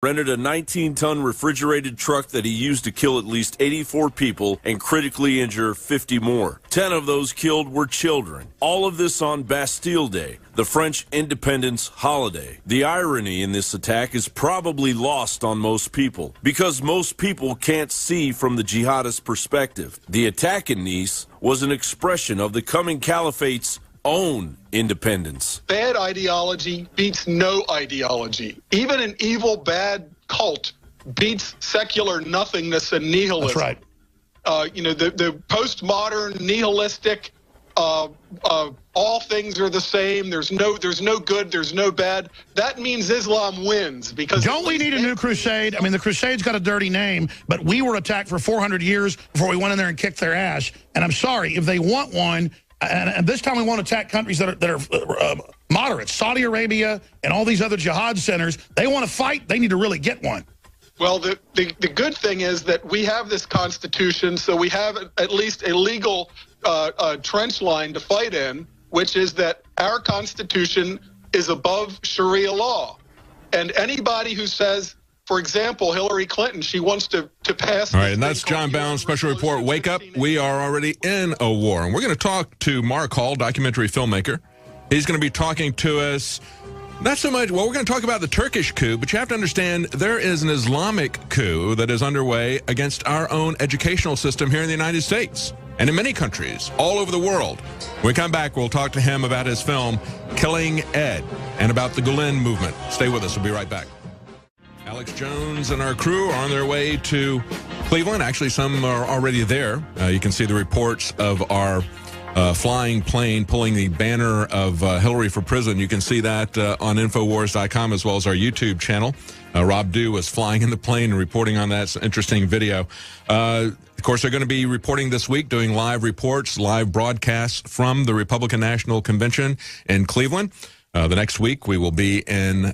rented a 19-ton refrigerated truck that he used to kill at least 84 people and critically injure 50 more. 10 of those killed were children. All of this on Bastille Day, the French independence holiday. The irony in this attack is probably lost on most people, because most people can't see from the jihadist perspective. The attack in Nice was an expression of the coming caliphate's own independence. Bad ideology beats no ideology. Even an evil, bad cult beats secular nothingness and nihilism. That's right. The postmodern, nihilistic, all things are the same. There's no good, there's no bad. That means Islam wins. Because don't we need a new crusade? I mean, the crusade's got a dirty name, but we were attacked for 400 years before we went in there and kicked their ass. And I'm sorry, if they want one, and this time we want to attack countries that are moderate. Saudi Arabia and all these other jihad centers, they want to fight. They need to really get one. Well, the good thing is that we have this Constitution, so we have at least a legal trench line to fight in, which is that our Constitution is above Sharia law. And anybody who says, for example, Hillary Clinton, she wants to pass... All right, and that's John Bound's special report. Wake up, we are already in a war. And we're going to talk to Mark Hall, documentary filmmaker. He's going to be talking to us, not so much, well, we're going to talk about the Turkish coup, but you have to understand there is an Islamic coup that is underway against our own educational system here in the United States and in many countries all over the world. When we come back, we'll talk to him about his film, Killing Ed, and about the Gulen movement. Stay with us. We'll be right back. Alex Jones and our crew are on their way to Cleveland. Actually, some are already there. You can see the reports of our flying plane pulling the banner of Hillary for prison. You can see that on Infowars.com as well as our YouTube channel. Rob Dew was flying in the plane and reporting on that. It's an interesting video. Of course, they're going to be reporting this week, doing live reports, live broadcasts from the Republican National Convention in Cleveland. The next week, we will be in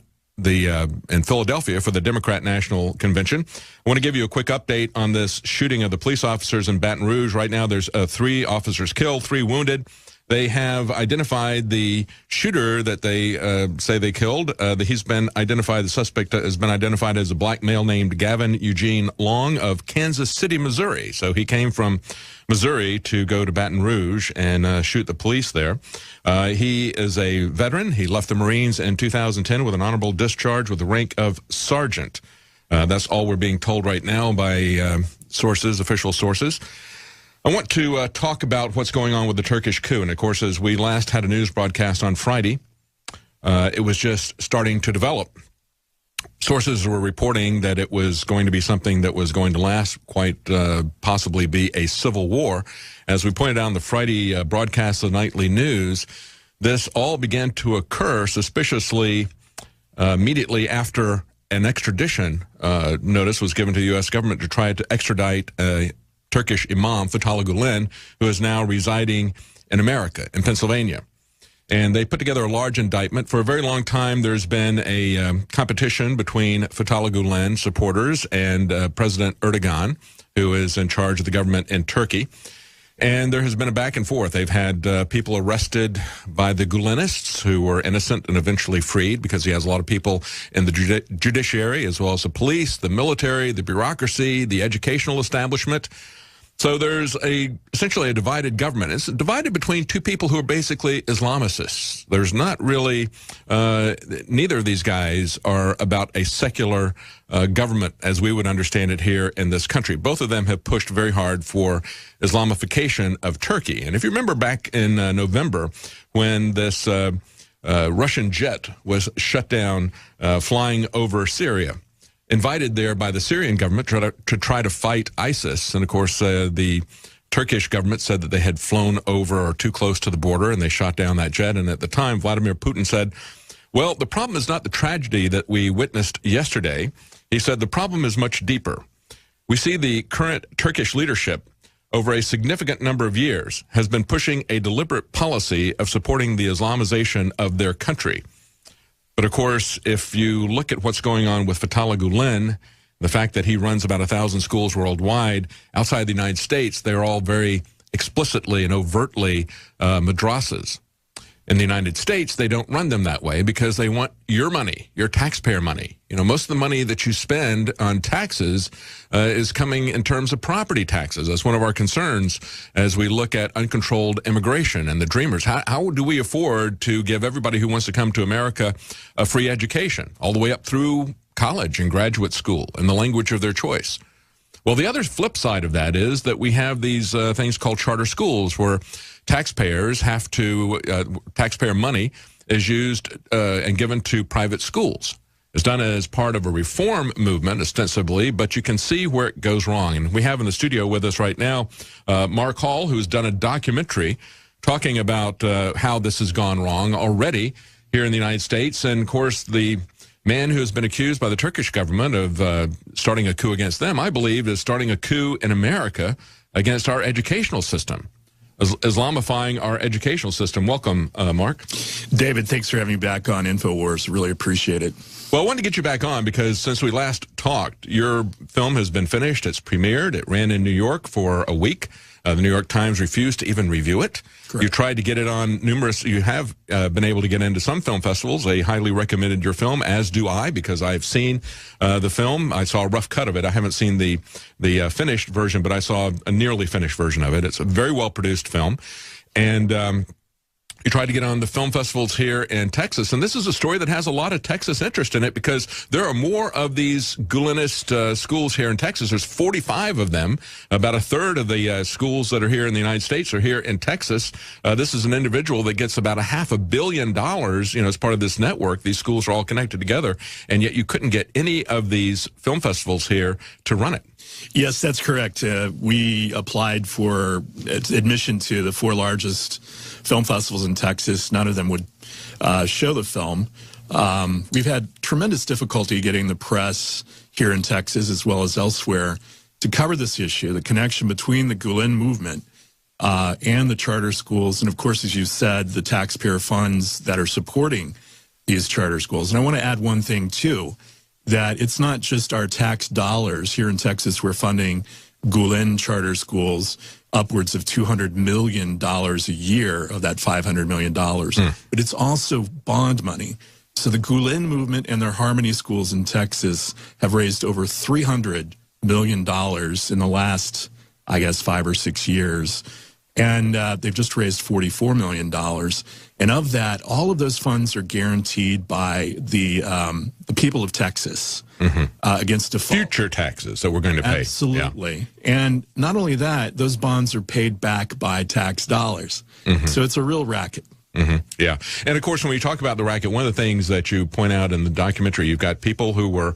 Philadelphia for the Democrat National Convention. I want to give you a quick update on this shooting of the police officers in Baton Rouge. Right now, there's 3 officers killed, 3 wounded. They have identified the shooter that they say they killed. He's been identified, the suspect has been identified as a black male named Gavin Eugene Long of Kansas City, Missouri. So he came from Missouri to go to Baton Rouge and shoot the police there. He is a veteran. He left the Marines in 2010 with an honorable discharge with the rank of sergeant. That's all we're being told right now by sources, official sources. I want to talk about what's going on with the Turkish coup. And, of course, as we last had a news broadcast on Friday, it was just starting to develop. Sources were reporting that it was going to be something that was going to last, quite possibly be a civil war. As we pointed out on the Friday broadcast of the Nightly News, this all began to occur suspiciously immediately after an extradition notice was given to the U.S. government to try to extradite Turkish Imam Fethullah Gulen, who is now residing in America, in Pennsylvania. And they put together a large indictment. For a very long time, there's been a competition between Fethullah Gulen supporters and President Erdogan, who is in charge of the government in Turkey. And there has been a back and forth. They've had people arrested by the Gulenists who were innocent and eventually freed, because he has a lot of people in the judiciary, as well as the police, the military, the bureaucracy, the educational establishment. So there's essentially a divided government. It's divided between 2 people who are basically Islamicists. There's not really, neither of these guys are about a secular government as we would understand it here in this country. Both of them have pushed very hard for Islamification of Turkey. And if you remember back in November when this Russian jet was shut down flying over Syria, invited there by the Syrian government to try to fight ISIS. And, of course, the Turkish government said that they had flown over or too close to the border, and they shot down that jet. And at the time, Vladimir Putin said, well, the problem is not the tragedy that we witnessed yesterday. He said the problem is much deeper. We see the current Turkish leadership over a significant number of years has been pushing a deliberate policy of supporting the Islamization of their country. But, of course, if you look at what's going on with Fethullah Gulen, the fact that he runs about 1,000 schools worldwide, outside the United States, they're all very explicitly and overtly madrasas. In the United States, they don't run them that way because they want your money, your taxpayer money. You know, most of the money that you spend on taxes is coming in terms of property taxes. That's one of our concerns as we look at uncontrolled immigration and the dreamers. How do we afford to give everybody who wants to come to America a free education all the way up through college and graduate school in the language of their choice? Well, the other flip side of that is that we have these things called charter schools where taxpayers have to, taxpayer money is used and given to private schools. It's done as part of a reform movement, ostensibly, but you can see where it goes wrong. And we have in the studio with us right now Mark Hall, who's done a documentary talking about how this has gone wrong already here in the United States. And, of course, the man who has been accused by the Turkish government of starting a coup against them, I believe, is starting a coup in America against our educational system, Islamifying our educational system. Welcome, Mark. David, thanks for having me back on InfoWars. Really appreciate it. Well, I wanted to get you back on because since we last talked, your film has been finished. It's premiered. It ran in New York for a week. The New York Times refused to even review it. Correct. You tried to get it on numerous, you have been able to get into some film festivals. They highly recommended your film, as do I, because I've seen the film. I saw a rough cut of it. I haven't seen the finished version, but I saw a nearly finished version of it. It's a very well-produced film. And you tried to get on the film festivals here in Texas, and this is a story that has a lot of Texas interest in it because there are more of these Gulenist schools here in Texas. There's 45 of them. About a third of the schools that are here in the United States are here in Texas. This is an individual that gets about $500 million, as part of this network. These schools are all connected together, and yet you couldn't get any of these film festivals here to run it. Yes, that's correct. We applied for admission to the 4 largest film festivals in Texas. None of them would show the film. We've had tremendous difficulty getting the press here in Texas as well as elsewhere to cover this issue, the connection between the Gulen movement and the charter schools. And of course, as you said, the taxpayer funds that are supporting these charter schools. And I want to add one thing, too, that it's not just our tax dollars. Here in Texas, we're funding Gulen charter schools upwards of $200 million a year of that $500 million. But it's also bond money. So the Gulen movement and their Harmony schools in Texas have raised over $300 million in the last, I guess, 5 or 6 years. And they've just raised $44 million. And of that, all of those funds are guaranteed by the people of Texas against default. Future taxes that we're going to pay. Absolutely. Yeah. And not only that, those bonds are paid back by tax dollars. So it's a real racket. Yeah. And, of course, when we talk about the racket, one of the things that you point out in the documentary, you've got people who were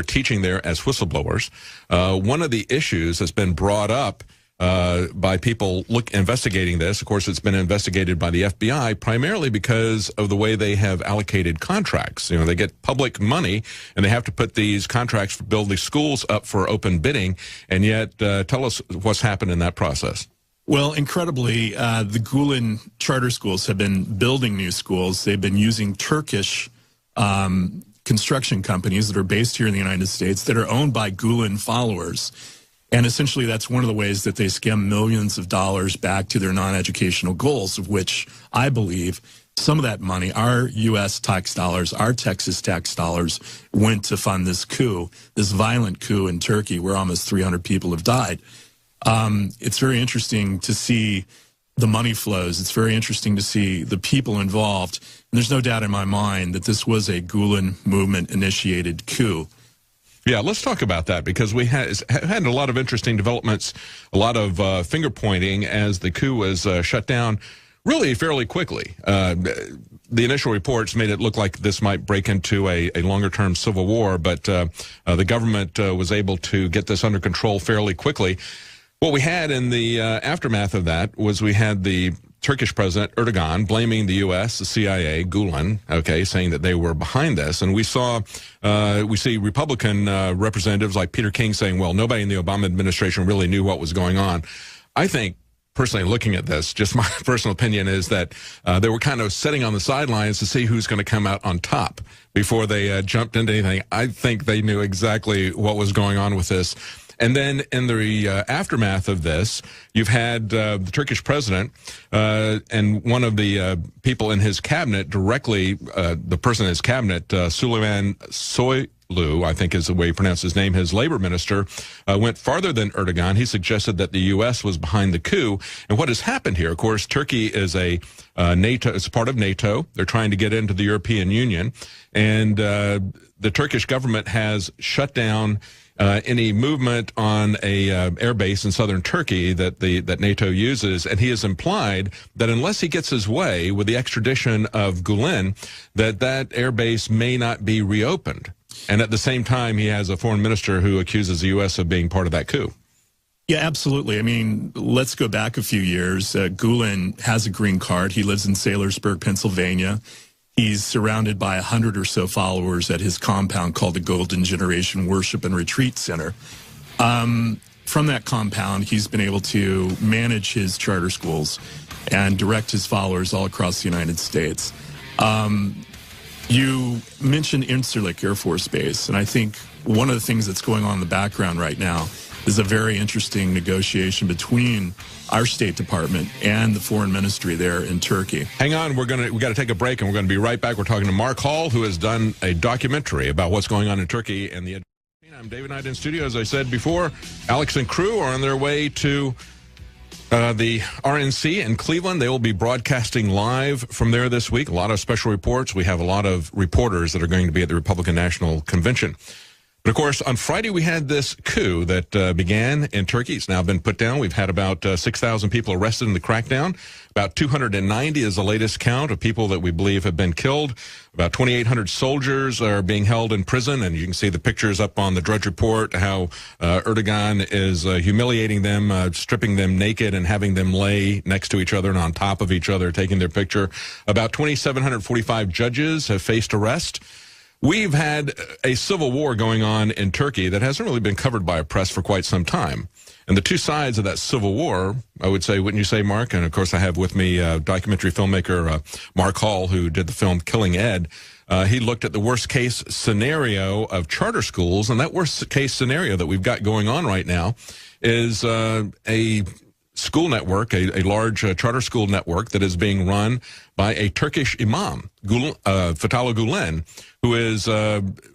teaching there as whistleblowers. One of the issues that's been brought up by people investigating this. Of course, it's been investigated by the FBI primarily because of the way they have allocated contracts. They get public money and they have to put these contracts to build these schools up for open bidding. And yet, tell us what's happened in that process. Well, incredibly, the Gulen charter schools have been building new schools. They've been using Turkish construction companies that are based here in the United States that are owned by Gulen followers. And essentially, that's one of the ways that they skim millions of dollars back to their non-educational goals, of which I believe some of that money, our U.S. tax dollars, our Texas tax dollars, went to fund this coup, this violent coup in Turkey where almost 300 people have died. It's very interesting to see the money flows. It's very interesting to see the people involved. And there's no doubt in my mind that this was a Gulen movement-initiated coup. Yeah, let's talk about that because we had a lot of interesting developments, a lot of finger-pointing as the coup was shut down really fairly quickly. The initial reports made it look like this might break into a longer-term civil war, but the government was able to get this under control fairly quickly. What we had in the aftermath of that was we had the Turkish President Erdogan blaming the U.S., the CIA, Gulen, saying that they were behind this. And we see Republican representatives like Peter King saying, well, nobody in the Obama administration really knew what was going on. I think, personally, looking at this, just my personal opinion is that they were kind of sitting on the sidelines to see who's going to come out on top before they jumped into anything. I think they knew exactly what was going on with this. And then in the aftermath of this, you've had the Turkish president and one of the people in his cabinet directly, the person in his cabinet, Süleyman Soylu, I think is the way you pronounce his name, his labor minister, went farther than Erdogan. He suggested that the U.S. was behind the coup. And what has happened here, of course, Turkey is a NATO, it's part of NATO. They're trying to get into the European Union. And the Turkish government has shut down any movement on a air base in southern Turkey that NATO uses, and he has implied that unless he gets his way with the extradition of Gulen, that air base may not be reopened. And at the same time, he has a foreign minister who accuses the U.S. of being part of that coup. Yeah, absolutely. I mean, let's go back a few years. Gulen has a green card. He lives in Saylorsburg, Pennsylvania. He's surrounded by 100 or so followers at his compound called the Golden Generation Worship and Retreat Center. From that compound, he's been able to manage his charter schools and direct his followers all across the United States. You mentioned Incirlik Air Force Base, and I think one of the things that's going on in the background right now is a very interesting negotiation between our State Department and the Foreign Ministry there in Turkey. Hang on, we got to take a break, and we're going to be right back. We're talking to Mark Hall, who has done a documentary about what's going on in Turkey and the. I'm David Knight in studio. As I said before, Alex and crew are on their way to the RNC in Cleveland. They will be broadcasting live from there this week. A lot of special reports. We have a lot of reporters that are going to be at the Republican National Convention. But, of course, on Friday we had this coup that began in Turkey. It's now been put down. We've had about 6,000 people arrested in the crackdown. About 290 is the latest count of people that we believe have been killed. About 2,800 soldiers are being held in prison, and you can see the pictures up on the Drudge Report, how Erdogan is humiliating them, stripping them naked and having them lay next to each other and on top of each other, taking their picture. About 2,745 judges have faced arrest. We've had a civil war going on in Turkey that hasn't really been covered by a press for quite some time. And the two sides of that civil war, I would say, wouldn't you say, Mark? And, of course, I have with me documentary filmmaker Mark Hall, who did the film Killing Ed. He looked at the worst-case scenario of charter schools, and that worst-case scenario that we've got going on right now is a school network, a large charter school network that is being run by a Turkish imam, Fethullah Gulen, who is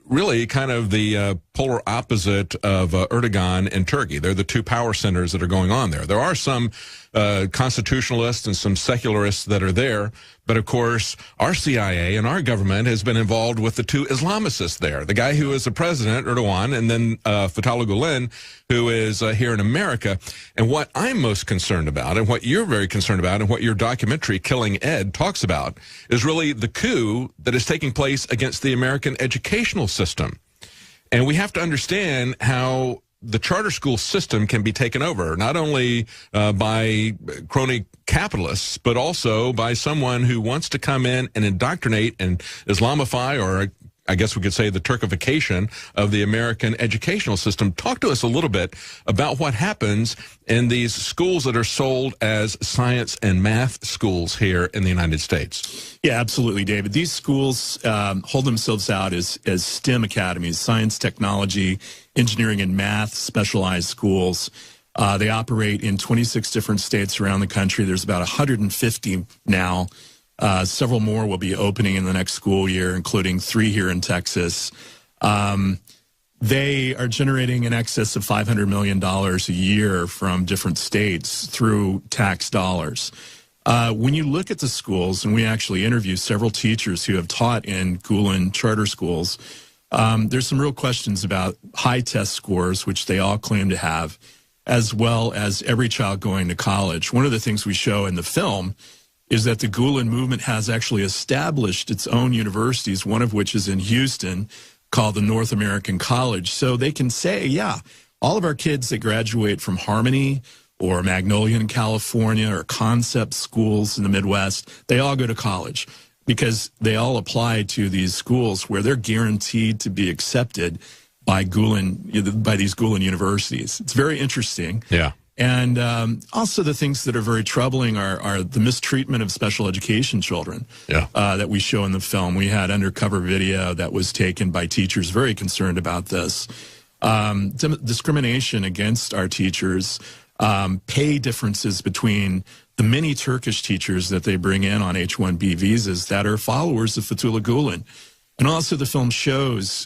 really kind of the polar opposite of Erdogan in Turkey. They're the two power centers that are going on there. There are some constitutionalists and some secularists that are there, but of course our CIA and our government has been involved with the two Islamicists there. The guy who is the president, Erdogan, and then Fethullah Gulen, who is here in America. And what I'm most concerned about, and what you're very concerned about, and what your documentary Killing Ed talks about, is really the coup that is taking place against the American educational system. And we have to understand how the charter school system can be taken over, not only by crony capitalists, but also by someone who wants to come in and indoctrinate and Islamify, or I guess we could say the Turkification of the American educational system. Talk to us a little bit about what happens in these schools that are sold as science and math schools here in the United States. Yeah, absolutely, David. These schools hold themselves out as STEM academies, science, technology, engineering, and math specialized schools. They operate in 26 different states around the country. There's about 150 now. Several more will be opening in the next school year, including 3 here in Texas. They are generating in excess of $500 million a year from different states through tax dollars. When you look at the schools, and we actually interview several teachers who have taught in Gulen charter schools, there's some real questions about high test scores, which they all claim to have, as well as every child going to college. One of the things we show in the film is that the Gulen movement has actually established its own universities, one of which is in Houston, called the North American College. So they can say, yeah, all of our kids that graduate from Harmony or Magnolia in California or Concept schools in the Midwest, they all go to college because they all apply to these schools where they're guaranteed to be accepted by these Gulen universities. It's very interesting. Yeah. And also the things that are very troubling are the mistreatment of special education children that we show in the film. We had undercover video that was taken by teachers very concerned about this. discrimination against our teachers, pay differences between the many Turkish teachers that they bring in on H-1B visas that are followers of Fethullah Gulen. And also the film shows